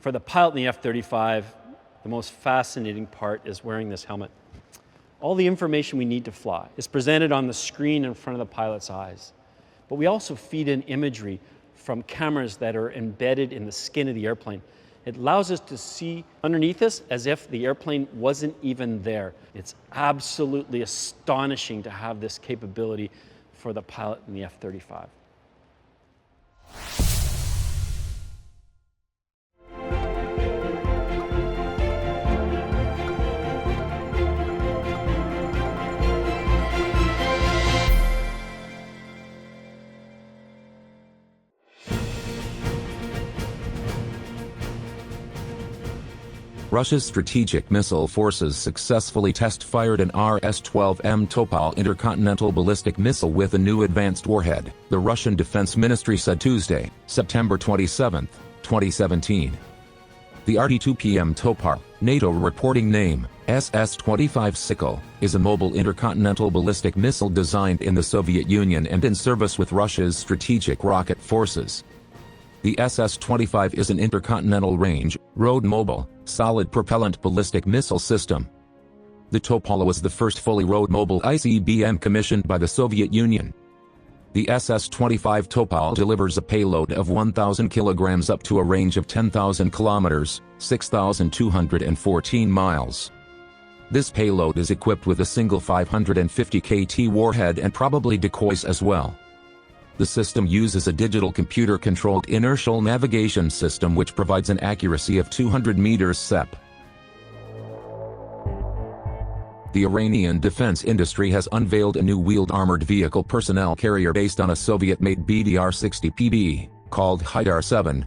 For the pilot in the F-35, the most fascinating part is wearing this helmet. All the information we need to fly is presented on the screen in front of the pilot's eyes. But we also feed in imagery from cameras that are embedded in the skin of the airplane. It allows us to see underneath us as if the airplane wasn't even there. It's absolutely astonishing to have this capability for the pilot in the F-35. Russia's strategic missile forces successfully test-fired an RS-12M Topol intercontinental ballistic missile with a new advanced warhead, the Russian Defense Ministry said Tuesday, September 27, 2017. The RT-2PM Topol, NATO reporting name, SS-25 ICBM, is a mobile intercontinental ballistic missile designed in the Soviet Union and in service with Russia's strategic rocket forces. The SS-25 is an intercontinental range, road-mobile, solid-propellant ballistic missile system. The Topol was the first fully road-mobile ICBM commissioned by the Soviet Union. The SS-25 Topol delivers a payload of 1,000 kilograms up to a range of 10,000 kilometers, 6,214 miles. This payload is equipped with a single 550 KT warhead and probably decoys as well. The system uses a digital computer-controlled inertial navigation system which provides an accuracy of 200 meters sep. The Iranian Defense Industry has unveiled a new wheeled armored vehicle personnel carrier based on a Soviet-made BDR-60 called Heidar-7.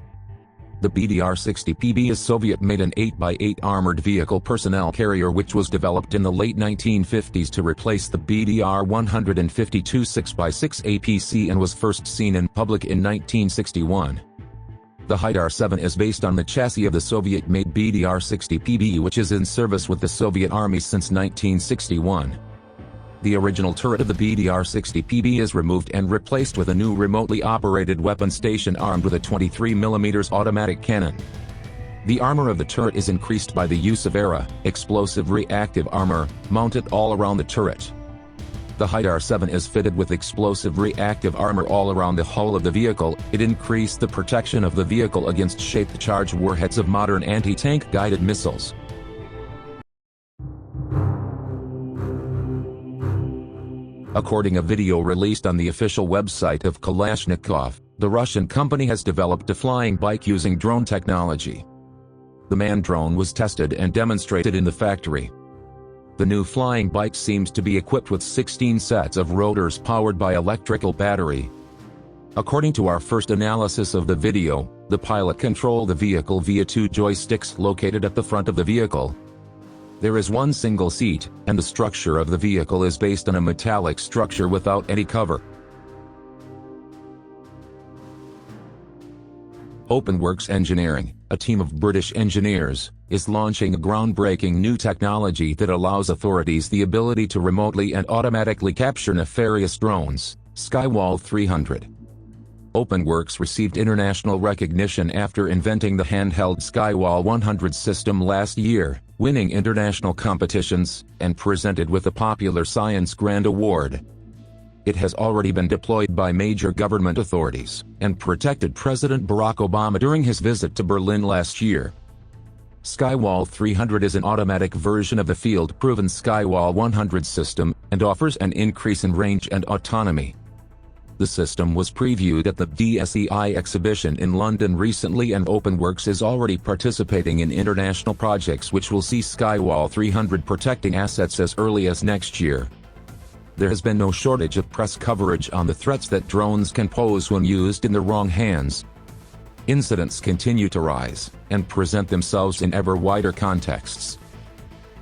The BDR-60 is Soviet-made an 8x8 armored vehicle personnel carrier which was developed in the late 1950s to replace the BDR-152 6x6 APC and was first seen in public in 1961. The Heidar-7 is based on the chassis of the Soviet-made BDR-60 which is in service with the Soviet Army since 1961. The original turret of the BDR-60 is removed and replaced with a new remotely operated weapon station armed with a 23mm automatic cannon. The armor of the turret is increased by the use of ERA, explosive reactive armor, mounted all around the turret. The Heidar-7 is fitted with explosive reactive armor all around the hull of the vehicle. It increased the protection of the vehicle against shaped charge warheads of modern anti-tank guided missiles. According to a video released on the official website of Kalashnikov, the Russian company has developed a flying bike using drone technology. The manned drone was tested and demonstrated in the factory. The new flying bike seems to be equipped with 16 sets of rotors powered by electrical battery. According to our first analysis of the video, the pilot controlled the vehicle via two joysticks located at the front of the vehicle. There is one single seat, and the structure of the vehicle is based on a metallic structure without any cover. OpenWorks Engineering, a team of British engineers, is launching a groundbreaking new technology that allows authorities the ability to remotely and automatically capture nefarious drones, SkyWall 300. OpenWorks received international recognition after inventing the handheld SkyWall 100 system last year, winning international competitions, and presented with the Popular Science Grand Award. It has already been deployed by major government authorities, and protected President Barack Obama during his visit to Berlin last year. SkyWall 300 is an automatic version of the field-proven SkyWall 100 system, and offers an increase in range and autonomy. The system was previewed at the DSEI exhibition in London recently, and OpenWorks is already participating in international projects which will see SkyWall 300 protecting assets as early as next year. There has been no shortage of press coverage on the threats that drones can pose when used in the wrong hands. Incidents continue to rise, and present themselves in ever wider contexts.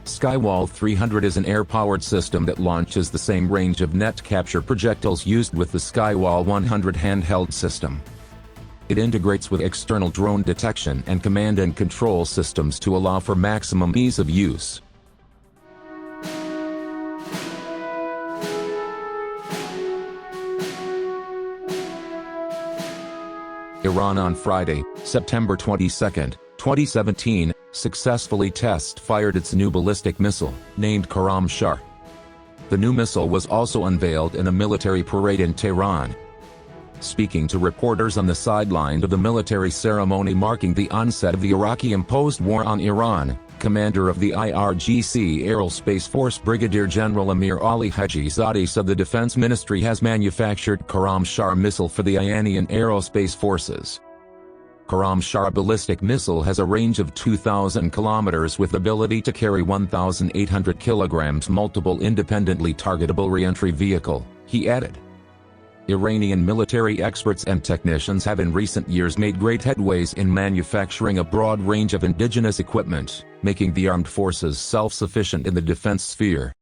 SkyWall 300 is an air-powered system that launches the same range of net capture projectiles used with the SkyWall 100 handheld system. It integrates with external drone detection and command and control systems to allow for maximum ease of use. Iran on Friday, September 22, 2017, successfully test-fired its new ballistic missile, named Khorramshahr. The new missile was also unveiled in a military parade in Tehran. Speaking to reporters on the sideline of the military ceremony marking the onset of the Iraqi-imposed war on Iran, commander of the IRGC Aerospace Force Brigadier General Amir Ali Hajizadeh said the Defense Ministry has manufactured Khorramshahr missile for the Iranian Aerospace Forces. Khorramshahr ballistic missile has a range of 2,000 kilometers with ability to carry 1,800 kilograms multiple independently targetable reentry vehicle, he added. Iranian military experts and technicians have in recent years made great headways in manufacturing a broad range of indigenous equipment, making the armed forces self-sufficient in the defense sphere.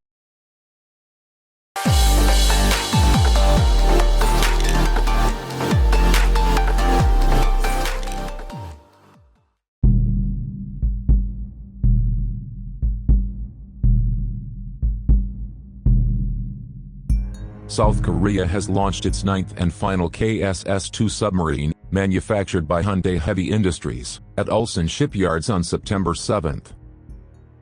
South Korea has launched its ninth and final KSS-2 submarine, manufactured by Hyundai Heavy Industries, at Ulsan shipyards on September 7.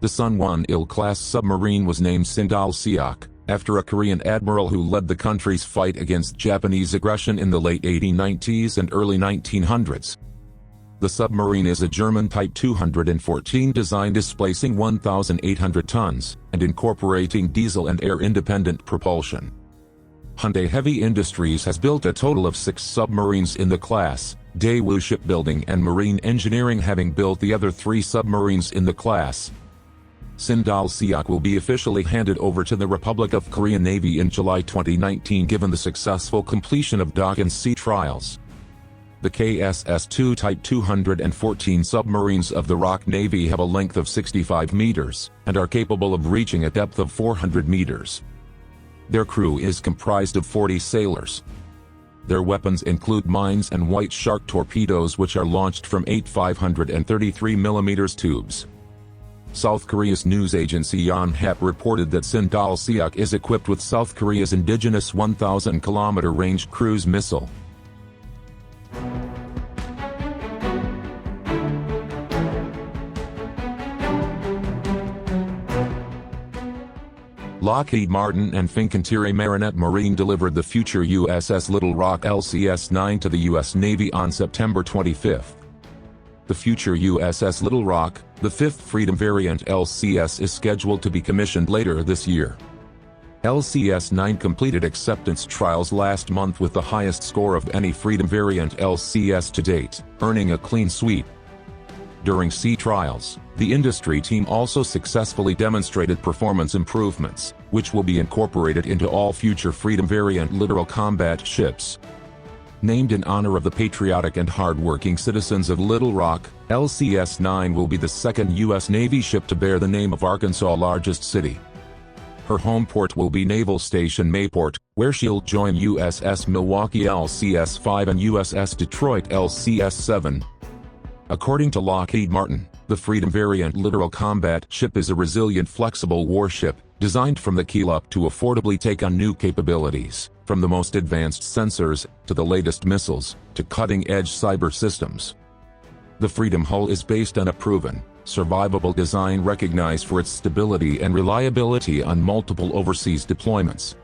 The Sunwon-il-class submarine was named Sindal-seok, after a Korean admiral who led the country's fight against Japanese aggression in the late 1890s and early 1900s. The submarine is a German Type 214 design displacing 1,800 tons, and incorporating diesel and air-independent propulsion. Hyundai Heavy Industries has built a total of 6 submarines in the class, Daewoo Shipbuilding and Marine Engineering having built the other 3 submarines in the class. Sindal-seok will be officially handed over to the Republic of Korea Navy in July 2019 given the successful completion of dock and sea trials. The KSS-2 Type 214 submarines of the ROK Navy have a length of 65 meters, and are capable of reaching a depth of 400 meters. Their crew is comprised of 40 sailors. Their weapons include mines and White Shark torpedoes which are launched from 8 533mm tubes. South Korea's news agency Yonhap reported that Sindal-seok is equipped with South Korea's indigenous 1,000-kilometer range cruise missile. Lockheed Martin and Fincantieri Marinette Marine delivered the future USS Little Rock LCS-9 to the U.S. Navy on September 25. The future USS Little Rock, the 5th Freedom variant LCS, is scheduled to be commissioned later this year. LCS-9 completed acceptance trials last month with the highest score of any Freedom variant LCS to date, earning a clean sweep. During sea trials, the industry team also successfully demonstrated performance improvements, which will be incorporated into all future Freedom variant littoral combat ships. Named in honor of the patriotic and hard-working citizens of Little Rock, LCS-9 will be the second U.S. Navy ship to bear the name of Arkansas' largest city. Her home port will be Naval Station Mayport, where she'll join USS Milwaukee LCS-5 and USS Detroit LCS-7. According to Lockheed Martin, the Freedom variant littoral combat ship is a resilient, flexible warship, designed from the keel up to affordably take on new capabilities, from the most advanced sensors, to the latest missiles, to cutting-edge cyber systems. The Freedom hull is based on a proven, survivable design recognized for its stability and reliability on multiple overseas deployments.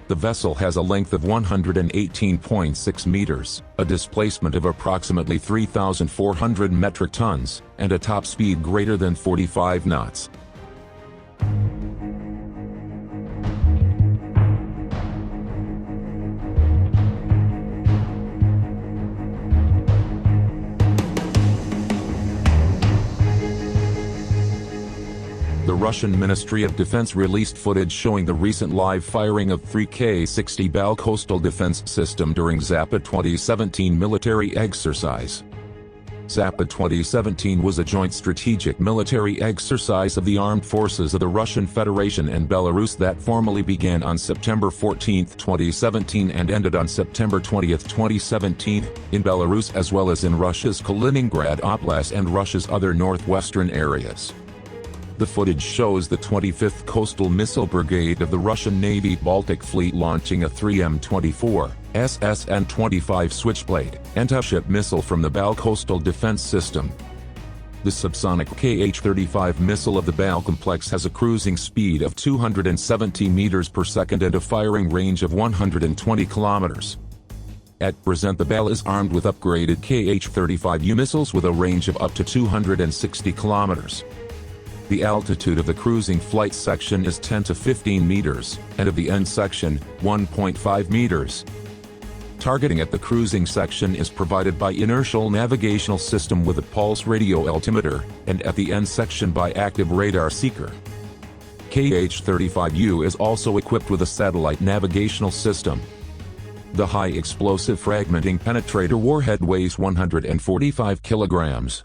The vessel has a length of 118.6 meters, a displacement of approximately 3,400 metric tons, and a top speed greater than 45 knots. The Russian Ministry of Defense released footage showing the recent live firing of 3 K-60 BAL coastal defense system during Zapad 2017 military exercise. Zapad 2017 was a joint strategic military exercise of the armed forces of the Russian Federation and Belarus that formally began on September 14, 2017 and ended on September 20, 2017, in Belarus as well as in Russia's Kaliningrad Oblast and Russia's other northwestern areas. The footage shows the 25th Coastal Missile Brigade of the Russian Navy Baltic Fleet launching a 3M-24 SSN-25 Switchblade anti-ship missile from the BAL coastal defense system. The subsonic Kh-35 missile of the BAL complex has a cruising speed of 270 meters per second and a firing range of 120 kilometers. At present, the BAL is armed with upgraded Kh-35U missiles with a range of up to 260 kilometers. The altitude of the cruising flight section is 10 to 15 meters, and of the end section, 1.5 meters. Targeting at the cruising section is provided by inertial navigational system with a pulse radio altimeter, and at the end section by active radar seeker. Kh-35U is also equipped with a satellite navigational system. The high explosive fragmenting penetrator warhead weighs 145 kilograms.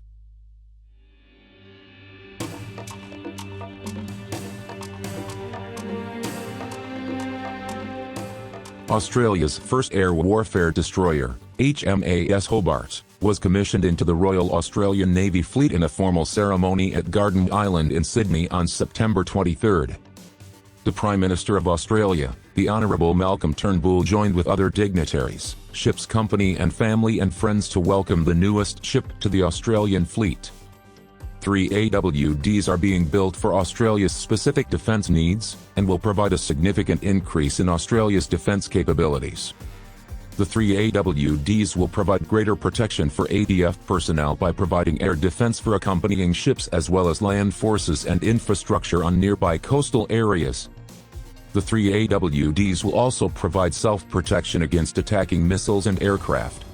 Australia's first air warfare destroyer, HMAS Hobart, was commissioned into the Royal Australian Navy Fleet in a formal ceremony at Garden Island in Sydney on September 23. The Prime Minister of Australia, the Honourable Malcolm Turnbull, joined with other dignitaries, ship's company and family and friends to welcome the newest ship to the Australian fleet. 3 AWDs are being built for Australia's specific defence needs, and will provide a significant increase in Australia's defence capabilities. The 3 AWDs will provide greater protection for ADF personnel by providing air defence for accompanying ships as well as land forces and infrastructure on nearby coastal areas. The 3 AWDs will also provide self-protection against attacking missiles and aircraft.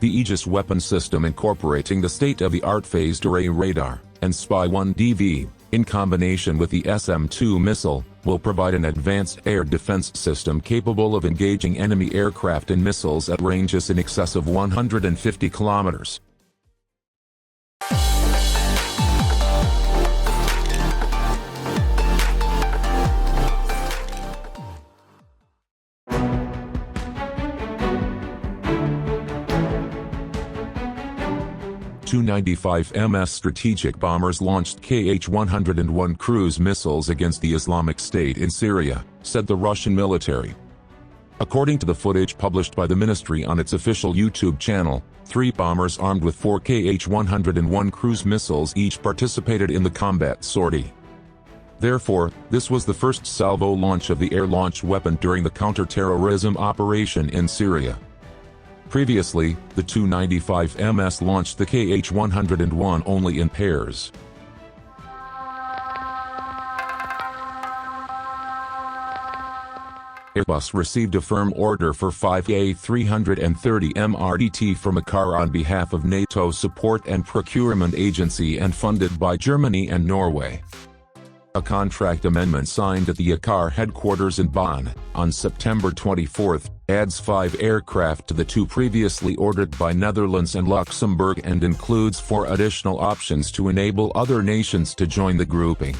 The Aegis weapon system, incorporating the state-of-the-art phased array radar and Spy-1DV, in combination with the SM-2 missile, will provide an advanced air defense system capable of engaging enemy aircraft and missiles at ranges in excess of 150 kilometers. Tu-95MS strategic bombers launched Kh-101 cruise missiles against the Islamic State in Syria, said the Russian military. According to the footage published by the ministry on its official YouTube channel, 3 bombers armed with 4 Kh-101 cruise missiles each participated in the combat sortie. Therefore, this was the first salvo launch of the air-launched weapon during the counter-terrorism operation in Syria. Previously, the Tu-95MS launched the Kh-101 only in pairs. Airbus received a firm order for 5 A330 MRTT from ACAR on behalf of NATO Support and Procurement Agency and funded by Germany and Norway. A contract amendment signed at the ACAR headquarters in Bonn, on September 24, adds 5 aircraft to the 2 previously ordered by Netherlands and Luxembourg and includes 4 additional options to enable other nations to join the grouping.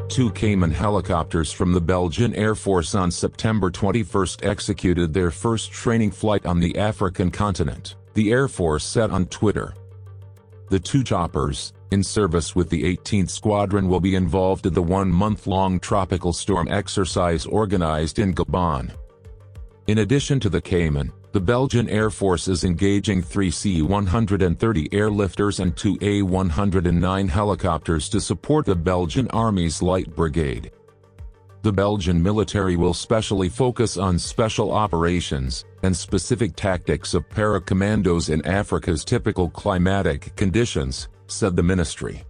Two Cayman helicopters from the Belgian Air Force on September 21 executed their first training flight on the African continent, the Air Force said on Twitter. The 2 choppers, in service with the 18th Squadron, will be involved in the 1-month-long tropical storm exercise organized in Gabon. In addition to the Cayman, the Belgian Air Force is engaging 3 C-130 airlifters and 2 A-109 helicopters to support the Belgian Army's Light Brigade. The Belgian military will specially focus on special operations and specific tactics of para-commandos in Africa's typical climatic conditions, said the ministry.